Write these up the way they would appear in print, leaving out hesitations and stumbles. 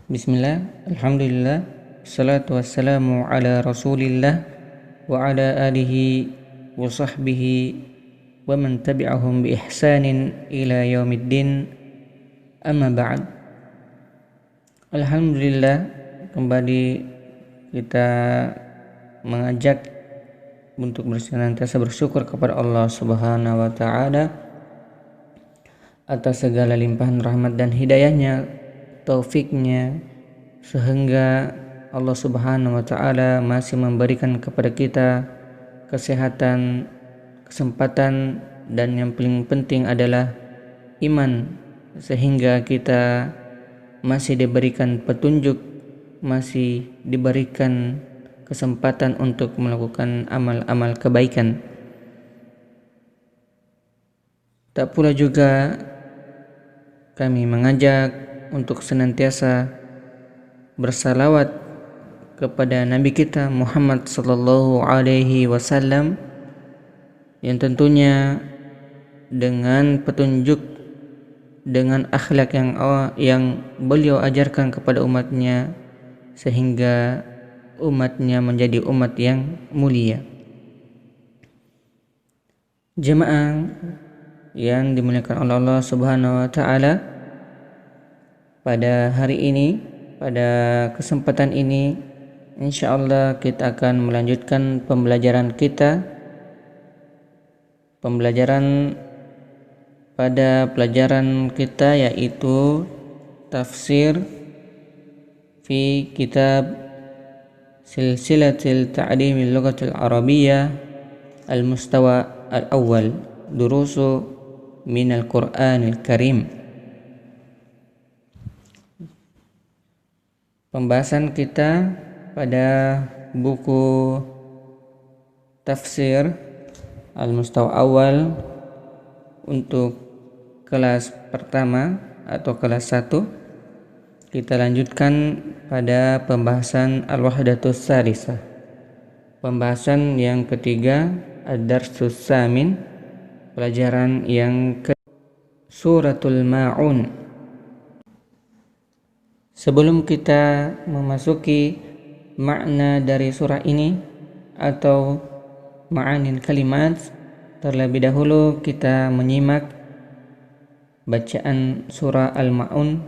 Bismillah, alhamdulillah, salatu wassalamu ala rasulillah wa ala alihi wa sahbihi wa man tabi'ahum bi ihsanin ila yaumiddin, amma ba'd. Alhamdulillah, kembali kita mengajak untuk senantiasa bersyukur kepada Allah Subhanahu wa taala atas segala limpahan rahmat dan hidayahnya, taufiknya, sehingga Allah Subhanahu wa taala masih memberikan kepada kita kesehatan, kesempatan, dan yang paling penting adalah iman, sehingga kita masih diberikan petunjuk, masih diberikan kesempatan untuk melakukan amal-amal kebaikan. Tak pula juga kami mengajak untuk senantiasa bersalawat kepada Nabi kita Muhammad sallallahu alaihi wasallam, yang tentunya dengan petunjuk, dengan akhlak yang beliau ajarkan kepada umatnya, sehingga umatnya menjadi umat yang mulia. Jemaah yang dimuliakan oleh Allah Subhanahu wa taala, pada hari ini, pada kesempatan ini, insyaallah kita akan melanjutkan pembelajaran kita. Pembelajaran pada pelajaran kita yaitu tafsir fi kitab Silsilatil Ta'limil Lughatil Arabiyyah al-Mustawa al-Awwal, Durusu minal Qur'anil Karim. Pembahasan kita pada buku tafsir al-Mustawa Awal untuk kelas pertama atau kelas 1. Kita lanjutkan pada pembahasan al-Wahdatus Tsalisah. Pembahasan yang ketiga, ad-Darsus Samin, pelajaran yang ke Suratul Ma'un. Sebelum kita memasuki makna dari surah ini atau ma'anil kalimat, terlebih dahulu kita menyimak bacaan surah Al-Ma'un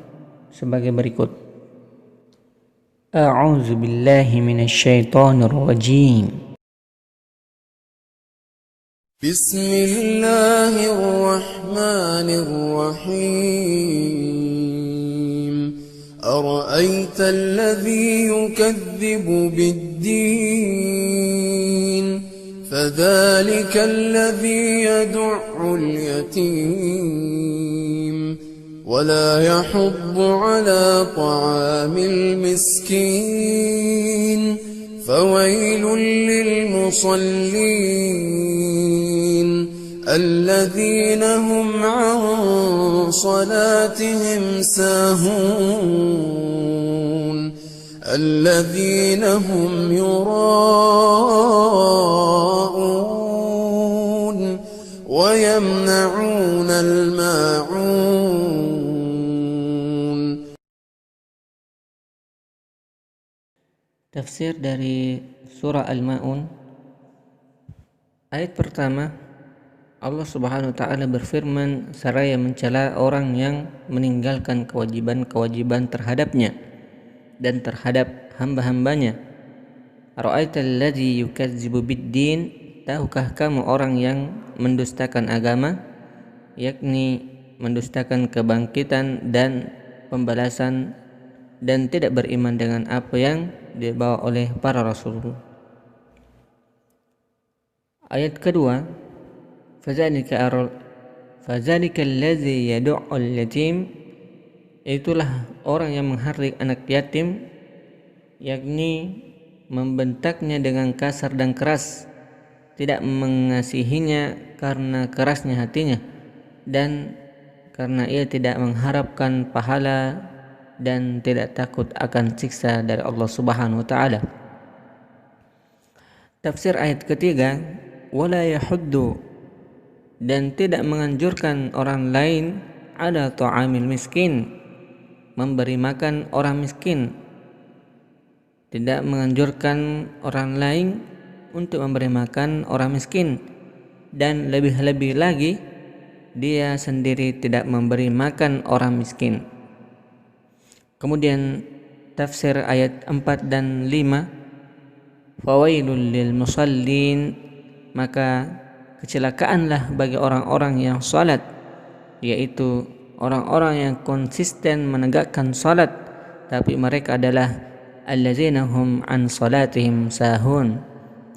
sebagai berikut. A'udzu billahi minasyaitonir rajim. Bismillahirrahmanirrahim. أرأيت الذي يكذب بالدين فذلك الذي يدع اليتيم ولا يحض على طعام المسكين فويل للمصلين الذين هم عن صلاتهم ساهون الذين هم يراءون ويمنعون الماعون. Tafsir dari surah Al-Ma'un. Ayat pertama, Allah Subhanahu wa taala berfirman seraya mencela orang yang meninggalkan kewajiban-kewajiban terhadapnya dan terhadap hamba-hambanya. Ara'aital ladzi yukadzibu biddin, tahukah kamu orang yang mendustakan agama, yakni mendustakan kebangkitan dan pembalasan, dan tidak beriman dengan apa yang dibawa oleh para rasul. Ayat kedua, Fadzalika allazi yad'ul yatim, itulah orang yang menghardik anak yatim, yakni membentaknya dengan kasar dan keras, tidak mengasihinya karena kerasnya hatinya dan karena ia tidak mengharapkan pahala dan tidak takut akan siksa dari Allah Subhanahu wa taala. Tafsir ayat ketiga, wala yahuddu, dan tidak menganjurkan orang lain ada ta'amil miskin, memberi makan orang miskin. Tidak menganjurkan orang lain untuk memberi makan orang miskin, dan lebih-lebih lagi dia sendiri tidak memberi makan orang miskin. Kemudian tafsir ayat 4 dan 5, fawailul lil musallin, maka kecelakaanlah bagi orang-orang yang salat, yaitu orang-orang yang konsisten menegakkan salat tapi mereka adalah allazina hum an salatihim sahun,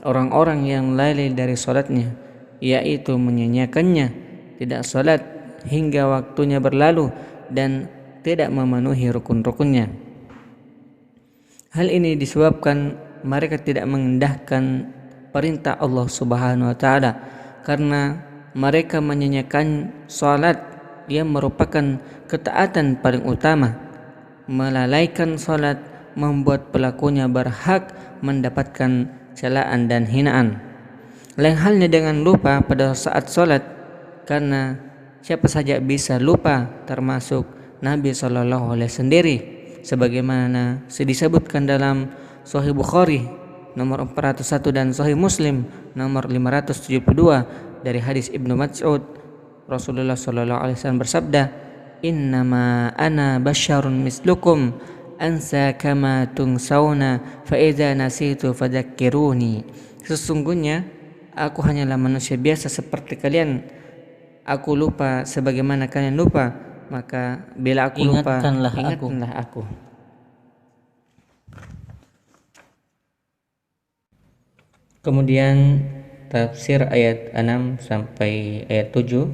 orang-orang yang lalai dari salatnya, yaitu menyanyiakannya, tidak salat hingga waktunya berlalu dan tidak memenuhi rukun-rukunnya. Hal ini disebabkan mereka tidak mengendahkan perintah Allah Subhanahu wa taala karena mereka menyanyiakan salat yang merupakan ketaatan paling utama. Melalaikan salat membuat pelakunya berhak mendapatkan celaan dan hinaan. Lain halnya dengan lupa pada saat salat, karena siapa saja bisa lupa, termasuk Nabi sallallahu alaihi sendiri, sebagaimana disebutkan dalam Sahih Bukhari nomor 401 dan Sahih Muslim nomor 572 dari hadis Ibnu Mas'ud, Rasulullah sallallahu alaihi wasallam bersabda, "Innama ana basyarun mislukum ansa kama tungsawna fa idza nasitu fadzakkiruni." Sesungguhnya aku hanyalah manusia biasa seperti kalian. Aku lupa sebagaimana kalian lupa, maka bila aku lupa, ingatkanlah aku. Kemudian tafsir ayat 6 sampai ayat 7.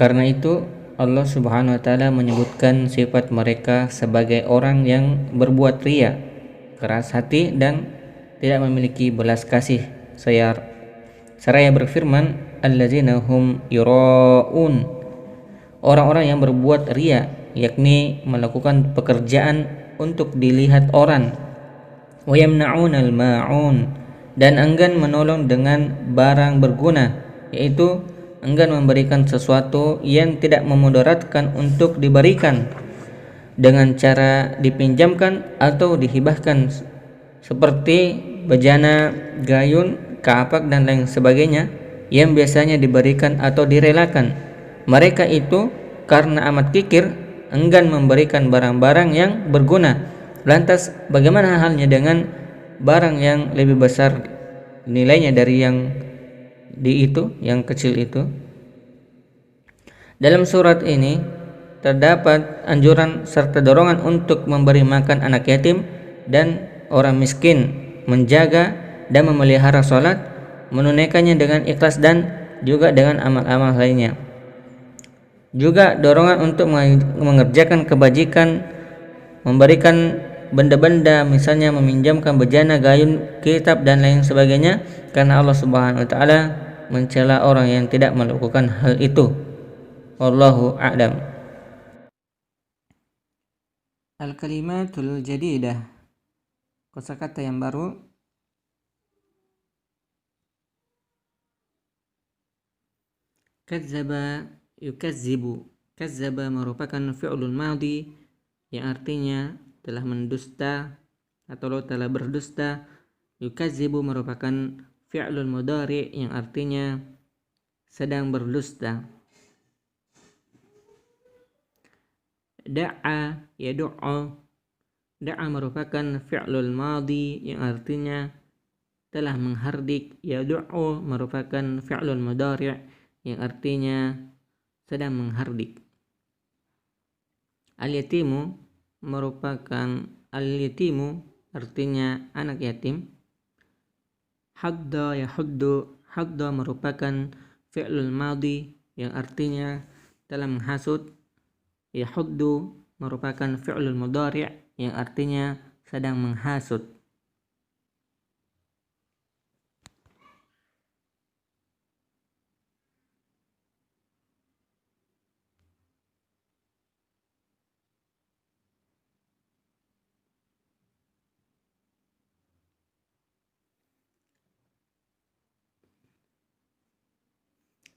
Karena itu Allah Subhanahu wa taala menyebutkan sifat mereka sebagai orang yang berbuat riya, keras hati dan tidak memiliki belas kasih. Seraya berfirman, allazina hum yuraun, orang-orang yang berbuat riya, yakni melakukan pekerjaan untuk dilihat orang. Wa yamna'unal ma'un, dan enggan menolong dengan barang berguna, yaitu enggan memberikan sesuatu yang tidak memudaratkan untuk diberikan dengan cara dipinjamkan atau dihibahkan, seperti bejana, gayun, kapak dan lain sebagainya yang biasanya diberikan atau direlakan. Mereka itu karena amat kikir enggan memberikan barang-barang yang berguna. Lantas bagaimana halnya dengan barang yang lebih besar nilainya dari yang yang kecil itu? Dalam surat ini terdapat anjuran serta dorongan untuk memberi makan anak yatim dan orang miskin, menjaga dan memelihara salat, menunaikannya dengan ikhlas dan juga dengan amal-amal lainnya. Juga dorongan untuk mengerjakan kebajikan, memberikan benda-benda, misalnya meminjamkan bejana, gayun, kitab dan lain sebagainya, karena Allah Subhanahu wa taala mencela orang yang tidak melakukan hal itu. Wallahu a'lam. Al-kalimatul jadidah, kosakata yang baru. Kazzaba yukazzibu. Kazzaba merupakan fi'lul madhi yang artinya telah mendusta atau telah berdusta. Yukazzibu merupakan fi'lul mudhari yang artinya sedang berdusta. Da'a yad'u. Da'a merupakan fi'lul madhi yang artinya telah menghardik. Yad'u merupakan fi'lul mudhari yang artinya sedang menghardik. Al-yatimu merupakan al-yatimu artinya anak yatim. Hadda yahuddu. Hadda merupakan fi'lul madhi yang artinya telah menghasut. Yahuddu merupakan fi'lul mudhari' yang artinya sedang menghasut.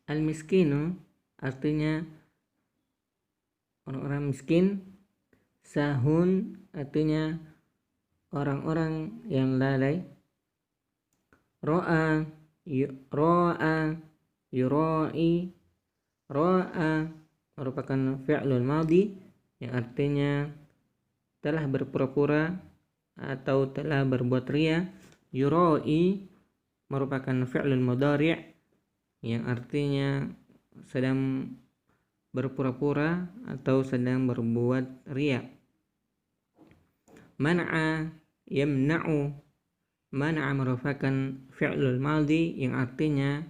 Al-miskinu artinya orang-orang miskin. Sahun artinya orang-orang yang lalai. Ro'a, yura'i. Ro'a merupakan fi'lul madhi yang artinya telah berpura-pura atau telah berbuat ria. Yura'i merupakan fi'lul mudhari' yang artinya sedang berpura-pura atau sedang berbuat ria. Man'a, yamna'u. Man'a merupakan fi'lul madhi yang artinya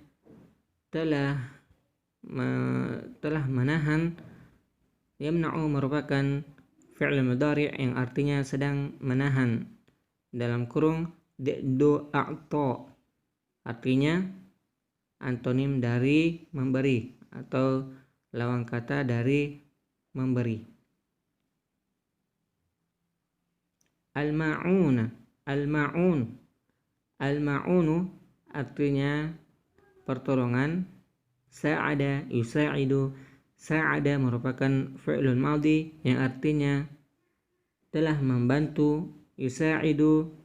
telah menahan. Yamna'u merupakan fi'l mudhari' yang artinya sedang menahan. Dalam kurung di'du a'ta, artinya antonim dari memberi atau lawan kata dari memberi. Al-ma'un. Al-ma'unu artinya pertolongan. Sa'ada, yusa'idu. Sa'ada merupakan fi'lun madhi yang artinya telah membantu. Yusa'idu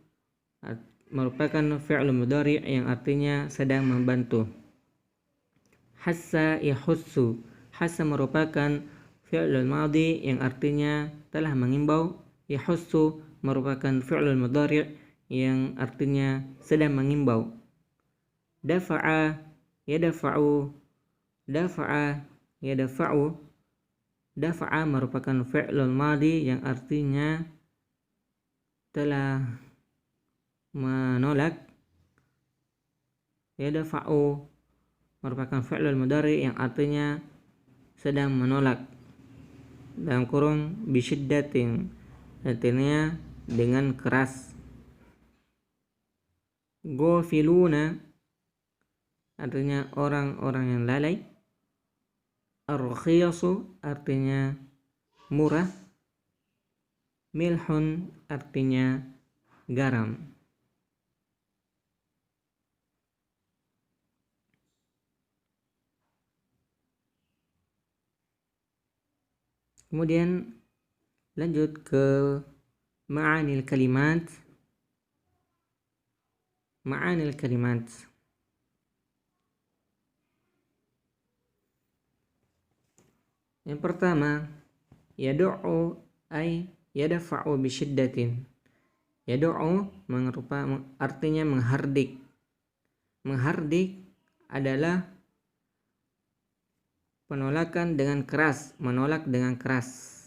merupakan fi'lun mudhari' yang artinya sedang membantu. Hassa, yahussu. Hassa merupakan fi'lun madhi yang artinya telah mengimbau. Yahussu merupakan fi'lun mudhari' yang artinya sedang mengimbau. Dafa'a, yadfa'u. Dafa'a, yadfa'u. Dafa'a merupakan fi'lul madhi yang artinya telah menolak. Yadfa'u merupakan fi'lul mudhari yang artinya sedang menolak. Dalam kurung bisyiddatin, artinya dengan keras. Ghafiluna artinya orang-orang yang lalai. Ar-rakhiyasu artinya murah. Milhun artinya garam. Kemudian lanjut ke ma'anil kalimat. Ma'anil kalimat. Yang pertama, yad'u ay yadfa'u bisyiddatin. Yad'u artinya menghardik. Menghardik adalah penolakan dengan keras, menolak dengan keras.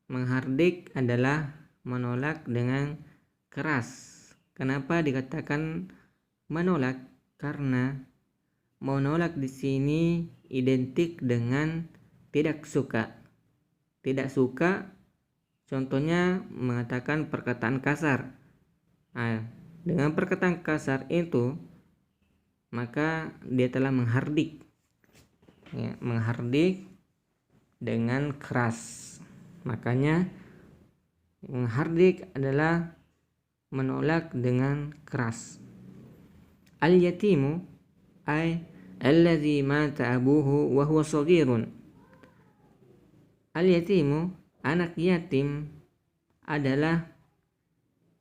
Menghardik adalah menolak dengan keras. Kenapa dikatakan menolak? Karena menolak di sini identik dengan tidak suka. Tidak suka contohnya mengatakan perkataan kasar. Nah, dengan perkataan kasar itu maka dia telah menghardik. Ya, menghardik dengan keras. Makanya menghardik adalah menolak dengan keras. Al-yatimu ay alladhi mata abuhu wa huwa shaghirun. Al-yatimu, anak yatim, adalah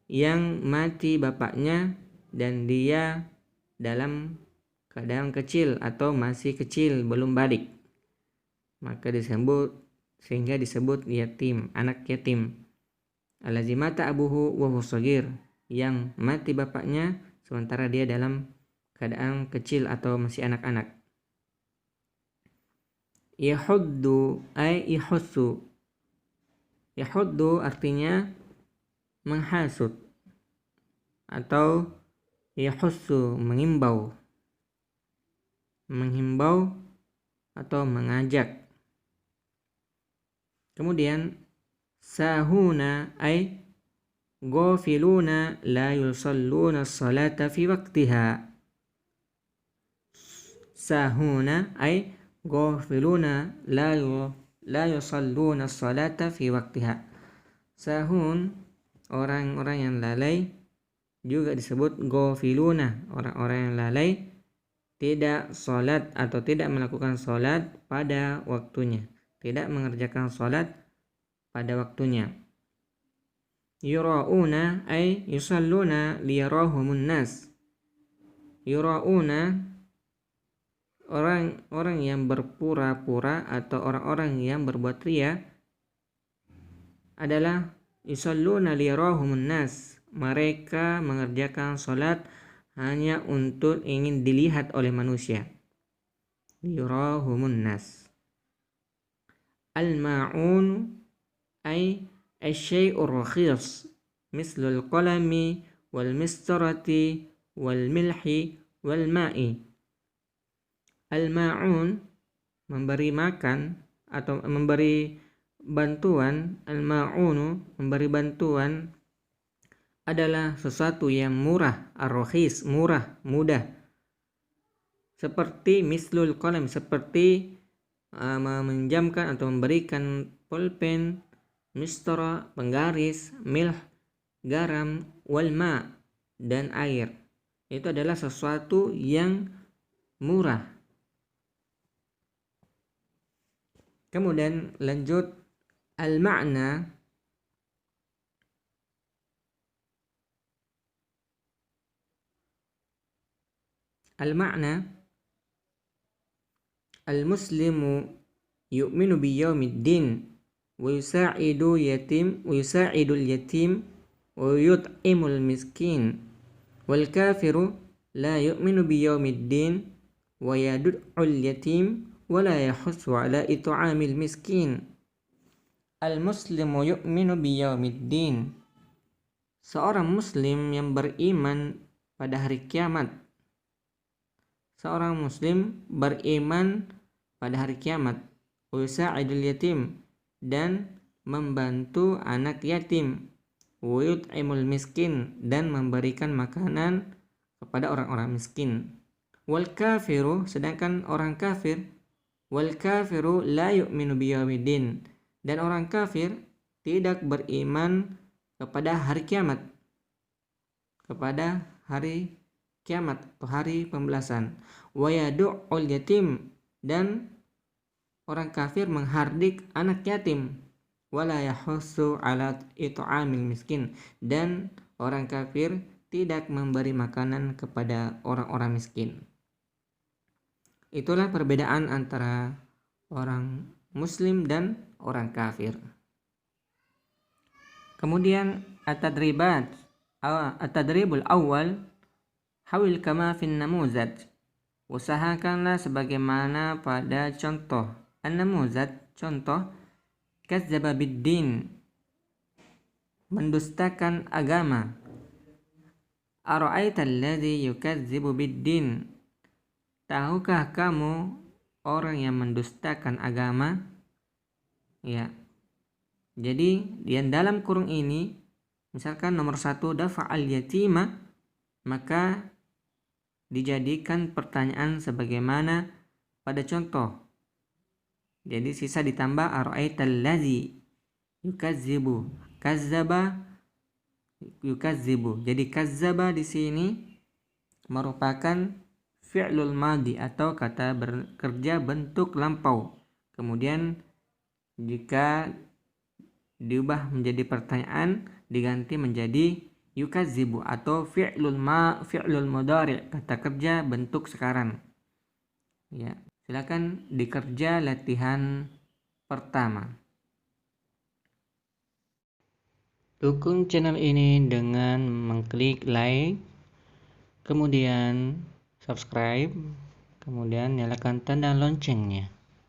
yang mati bapaknya dan dia dalam keadaan kecil atau masih kecil, belum balik. Maka sehingga disebut yatim, anak yatim. Allazi mata abuhu wa huwa shaghir, yang mati bapaknya sementara dia dalam keadaan kecil atau masih anak-anak. Yahuddu ay yahussu. Yahuddu artinya menghasut atau yahussu mengimbau. Menghimbau atau mengajak. Kemudian sahuna ay ghafiluna la yusalluna as-salata fi waqtiha. Sahuna ay ghafiluna la yusalluna as-salata fi waqtiha. Sahun, orang-orang yang lalai, juga disebut ghafiluna, orang-orang yang lalai, tidak sholat atau tidak melakukan sholat pada waktunya, tidak mengerjakan sholat pada waktunya. Yura'una ay yusalluna liyarahumun nas. Yura'una orang-orang yang berpura-pura atau orang-orang yang berbuat ria adalah yusalluna liyarahumun nas. Mereka mengerjakan sholat hanya untuk ingin dilihat oleh manusia. Liyarahumun nas. Al-ma'un ay asyai'ur rakhis mislul qalami wal mistarati wal milhi wal ma'i. Al-ma'un memberi makan atau memberi bantuan. Al-ma'unu memberi bantuan adalah sesuatu yang murah, ar-rakhis, murah, mudah. Seperti mislul qalam, seperti meminjamkan atau memberikan pulpen, mistara, penggaris, milh, garam, wal ma, dan air. Itu adalah sesuatu yang murah. Kemudian lanjut al-ma'na. Al-ma'na al-muslimu yu'minu biyaumiddin wa yusa'idu al-yatim wa yut'imul miskin wal kafiru la yu'minu biyaumiddin wa yad'ul yatim wa la yahussu ala it'amil miskin. Al-muslimu yu'minu biyaumiddin. Seorang muslim yang beriman pada hari kiamat. Seorang muslim beriman pada hari kiamat. Usa'idul yatim, dan membantu anak yatim. Wayut'imul miskin, dan memberikan makanan kepada orang-orang miskin. Wal kafiru, sedangkan orang kafir. Wal kafiru la yu'minu biyaumiddin, dan orang kafir tidak beriman kepada hari kiamat. Kepada hari kiamat atau hari pembalasan. Wa yadu'ul yatim, dan orang kafir menghardik anak yatim. Wala yahussu ala it'amil miskin, dan orang kafir tidak memberi makanan kepada orang-orang miskin. Itulah perbedaan antara orang muslim dan orang kafir. Kemudian at-tadribul awal, hawil kama fin namuzaj. Usahakanlah sebagaimana pada contoh. An-namuzaj, contoh. Kazzaba biddin, mendustakan agama. Ara'aita alladhi yukazzibu biddin. Tahukah kamu orang yang mendustakan agama? Ya. Jadi yang dalam kurung ini, misalkan nomor 1 dafa'al yatima, maka dijadikan pertanyaan sebagaimana pada contoh. Jadi sisa ditambah ara'aital ladzi yukazzibu. Kazzaba yukazzibu. Jadi kazzaba di sini merupakan fi'lul madi atau kata bekerja bentuk lampau. Kemudian jika diubah menjadi pertanyaan diganti menjadi yukazzibu atau fi'lul mudhari', kata kerja bentuk sekarang. Ya, silakan dikerja latihan pertama. Dukung channel ini dengan mengklik like, kemudian subscribe, kemudian nyalakan tanda loncengnya.